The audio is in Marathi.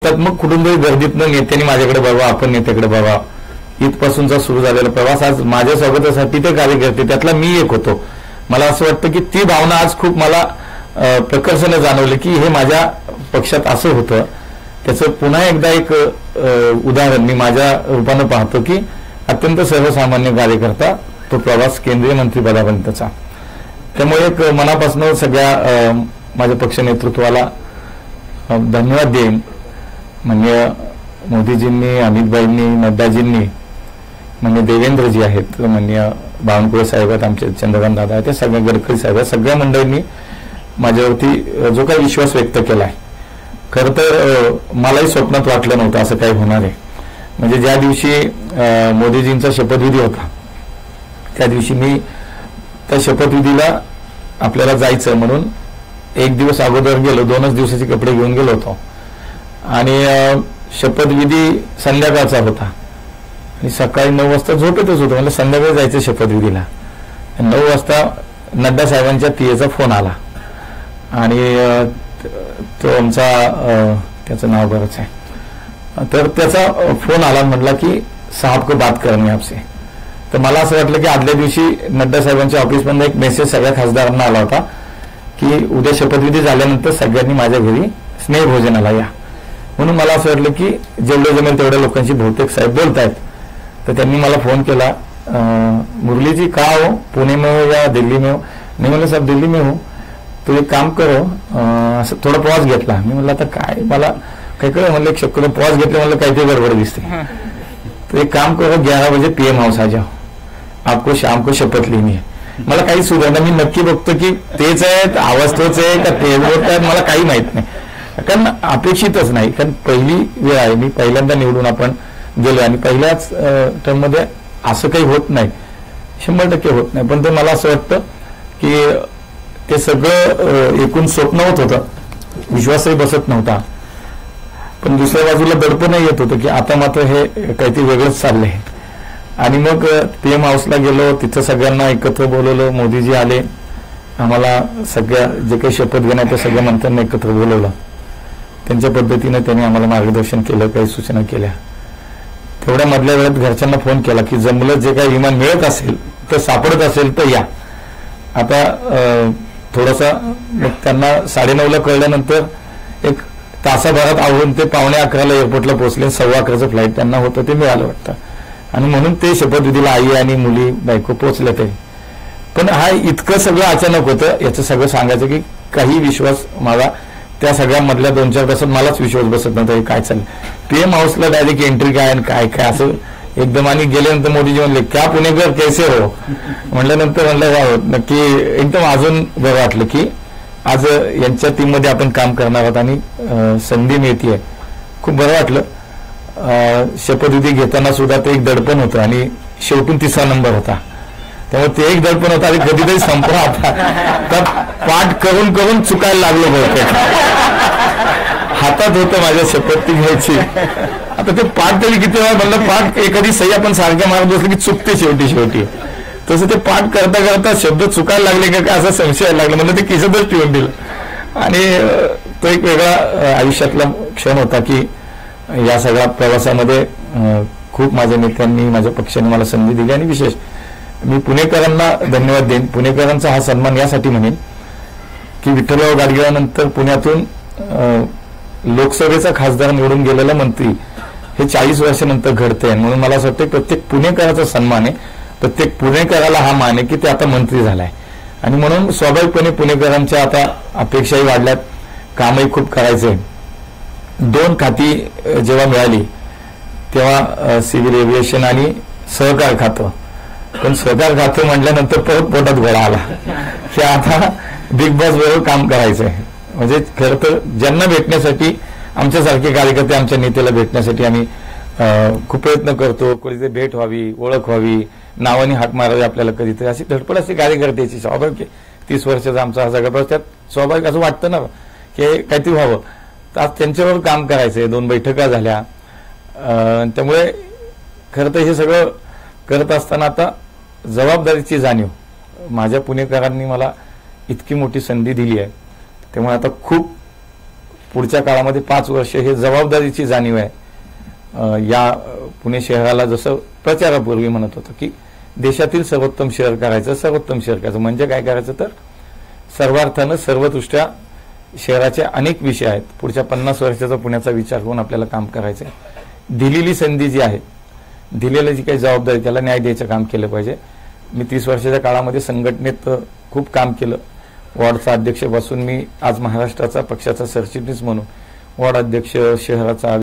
तर मग कुठूनतरी गर्दीतनं नेत्यांनी माझ्याकडे बघा, आपण नेत्याकडे बघा, इथपासूनचा सुरू झालेला प्रवास आज माझ्या स्वागतासाठी ते कार्यकर्ते, त्यातला मी एक होतो. मला असं वाटतं की ती भावना आज खूप मला प्रकर्षाने जाणवली की हे माझ्या पक्षात असं होतं. त्याचं पुन्हा एकदा एक उदाहरण मी माझ्या रूपानं पाहतो की अत्यंत सर्वसामान्य कार्यकर्ता तो प्रवास केंद्रीय मंत्रिपदापर्यंतचा. त्यामुळे एक मनापासून सगळ्या माझ्या पक्ष नेतृत्वाला धन्यवाद देईन. म्हणजे मोदीजींनी, अमितभाईंनी, नड्डाजींनी, म्हणजे देवेंद्रजी आहेत, म्हणजे बावनकुळे साहेब आहेत, आमचे चंद्रकांत दादा आहेत, त्या सगळ्या गडकरी साहेब आहेत, सगळ्या मंडळींनी माझ्यावरती जो काही विश्वास व्यक्त केला आहे. खरं तर मलाही स्वप्नात वाटलं नव्हतं असं काही होणार आहे. म्हणजे ज्या दिवशी मोदीजींचा शपथविधी होता त्या दिवशी मी त्या शपथविधीला आपल्याला जायचं म्हणून एक दिवस अगोदर गेलो, 2च दिवसाचे कपडे घेऊन गेलो होतो आणि शपथविधी संध्याकाळचा होता आणि सकाळी 9 वाजता झोपेतच होतो. म्हणजे संध्याकाळी जायचं शपथविधीला. 9 वाजता नड्डा साहेबांच्या पीएचा फोन आला आणि तो आमचा त्याचं नाव बरंच आहे, तर त्याचा फोन आला, म्हटला की साहब को बात करनी आपसे. तर मला असं वाटलं की आदल्या दिवशी नड्डा साहेबांच्या ऑफिसमधून एक मेसेज सगळ्या खासदारांना आला होता की उद्या शपथविधी झाल्यानंतर सगळ्यांनी माझ्या घरी स्नेहभोजनाला या. म्हणून मला असं वाटलं की जेवढे जमेल तेवढ्या लोकांशी बहुतेक साहेब बोलतायत. तर त्यांनी मला फोन केला, मुरली जी कहाँ हो, पुणे में हो या दिल्ली में हो? नहीं म्हणलं साहेब दिल्ली में हो. तो एक काम करो, असं थोडा पॉज घेतला. मी म्हणलं आता काय, मला काय कळलं, म्हणलं शक्यतो पॉज घेतलं, म्हणलं काहीतरी गडबड दिसते. तो एक काम करो, 11 बजे PM हाऊस आ जाओ, आपको शाम को शपथ लेनी है. मला काही सुधारणा, मी नक्की बघतो की तेच आहेत, आवाज तोच आहे का तेच बोलत आहेत, मला काही माहित नाही, कारण अपेक्षितच नाही. कारण पहिली वेळ आहे, मी पहिल्यांदा निवडून आपण गेलो आणि पहिल्याच टर्ममध्ये असं काही होत नाही, 100% होत नाही. पण ते मला असं वाटतं की ते सगळं एकूण स्वप्न होत होतं, विश्वासही बसत नव्हता. पण दुसऱ्या बाजूला दडपणही येत होतं की आता मात्र हे काहीतरी वेगळंच चाललंय. आणि मग PM हाऊसला गेलो, तिथं सगळ्यांना एकत्र बोलवलं, मोदीजी आले, आम्हाला सगळ्या जे काही शपथ घेण्यात सगळ्या मंत्र्यांना एकत्र बोलवलं. त्यांच्या पद्धतीने त्यांनी आम्हाला मार्गदर्शन केलं, काही सूचना केल्या. तेवढ्या मधल्या वेळात घरच्यांना फोन केला की जमलं, जे काही विमान मिळत असेल तर सापडत असेल तर या. आता थोडासा मग त्यांना 9:30ला कळल्यानंतर एक तासाभरात आवरून ते 11:45 एअरपोर्टला पोहोचले. 11:15चं फ्लाईट त्यांना होतं, ते मिळालं वाटतं. आणि म्हणून ते शपथविधीला आई आणि मुली बायको पोहोचले. ते पण हा इतकं सगळं अचानक होतं. याचं सगळं सांगायचं की काही विश्वास मला त्या सगळ्या मधल्या 2-4 तासात मलाच विश्वास बसत नव्हता काय चाललं. PM हाऊसला डायरेक्ट एंट्री काय आणि काय काय असं एकदम. आणि गेल्यानंतर मोदीजी म्हणले क्या पुणेकर कैसे हो, म्हटल्यानंतर म्हणलं नक्की एकदम अजून बरं वाटलं की आज यांच्या टीममध्ये आपण काम करणार आहोत आणि संधी मिळतीये, खूप बरं वाटलं. शपथविधी घेताना सुद्धा ते एक दडपण होतं आणि शेवटून 3रा नंबर होता, त्यामुळे ते एक दडपण होतं आणि कधीतरी संपला होता. तर पाठ करून करून चुकायला लागलो बहुतेक. हातात होतं माझ्या शपथ ती घ्यायची. आता ते पाठ तरी किती वेळा म्हणलं, पाठ एखादी सही आपण सारख्या मारत बसलं की चुकते शेवटी. तसं ते पाठ करता करता शब्द चुकायला लागले का काय असा संशय लागला. म्हणलं ते किशतच ठेवून दिलं. आणि तो एक वेगळा आयुष्यातला क्षण होता की या सगळ्या प्रवासामध्ये खूप माझ्या नेत्यांनी, माझ्या पक्षाने मला संधी दिली. आणि विशेष मी पुणेकरांना धन्यवाद देईन. पुणेकरांचा हा सन्मान यासाठी म्हणेन की विठ्ठलराव गाडगिळानंतर पुण्यातून लोकसभेचा खासदार निवडून गेलेला मंत्री हे 40 वर्षानंतर घडते. म्हणून मला असं वाटतं प्रत्येक पुणेकराचा सन्मान आहे, प्रत्येक पुणेकराला हा मान आहे की ते आता मंत्री झालाय. आणि म्हणून स्वाभाविकपणे पुणेकरांच्या आता अपेक्षाही वाढल्यात, कामही खूप करायचंय. 2 खाती जेव्हा मिळाली तेव्हा सिव्हिल एव्हिएशन आणि सहकार खातं. पण सहकार खातं म्हटल्यानंतर परत पोटात गोळा आला की आता बिग बॉस बरोबर काम करायचंय. म्हणजे खरं तर ज्यांना भेटण्यासाठी, आमच्यासारखे कार्यकर्ते आमच्या नेत्याला भेटण्यासाठी आम्ही खूप प्रयत्न करतो. कधीतरी भेट व्हावी, ओळख व्हावी, नावाने हाक मारावी आपल्याला कधीतरी, अशी धडपड असते कार्यकर्त्याची. स्वाभाविक 30 वर्षाचा आमचा हा सगळा प्रवास, त्यात स्वाभाविक असं वाटतं ना की काहीतरी व्हावं. तर आज त्यांच्यावर काम करायचंय. 2 बैठका झाल्या. त्यामुळे खरं तर हे सगळं करत असताना आता जबाबदारीची जाणीव, माझ्या पुणेकरांनी मला इतकी मोठी संधी दिली आहे, त्यामुळे आता खूप पुढच्या काळामध्ये 5 वर्ष हे जबाबदारीची जाणीव आहे. या पुणे शहराला जसं प्रचारापूर्वी म्हणत होतं की देशातील सर्वोत्तम शहर करायचं, सर्वोत्तम शहर करायचं म्हणजे काय करायचं तर सर्वार्थानं सर्वदृष्ट्या शहराचे अनेक विषय आहेत. पुढच्या 50 वर्षाचा पुण्याचा विचार करून आपल्याला काम करायचं आहे. दिलेली संधी जी आहे, दिलेली जी काही जबाबदारी त्याला न्याय द्यायचं काम केलं पाहिजे. मी 30 वर्षाच्या काळामध्ये संघटनेत खूप काम केलं. वॉर्डचा अध्यक्ष बसून मी आज महाराष्ट्राचा पक्षाचा सरचिटणीस म्हणून वॉर्ड अध्यक्ष, शहराचा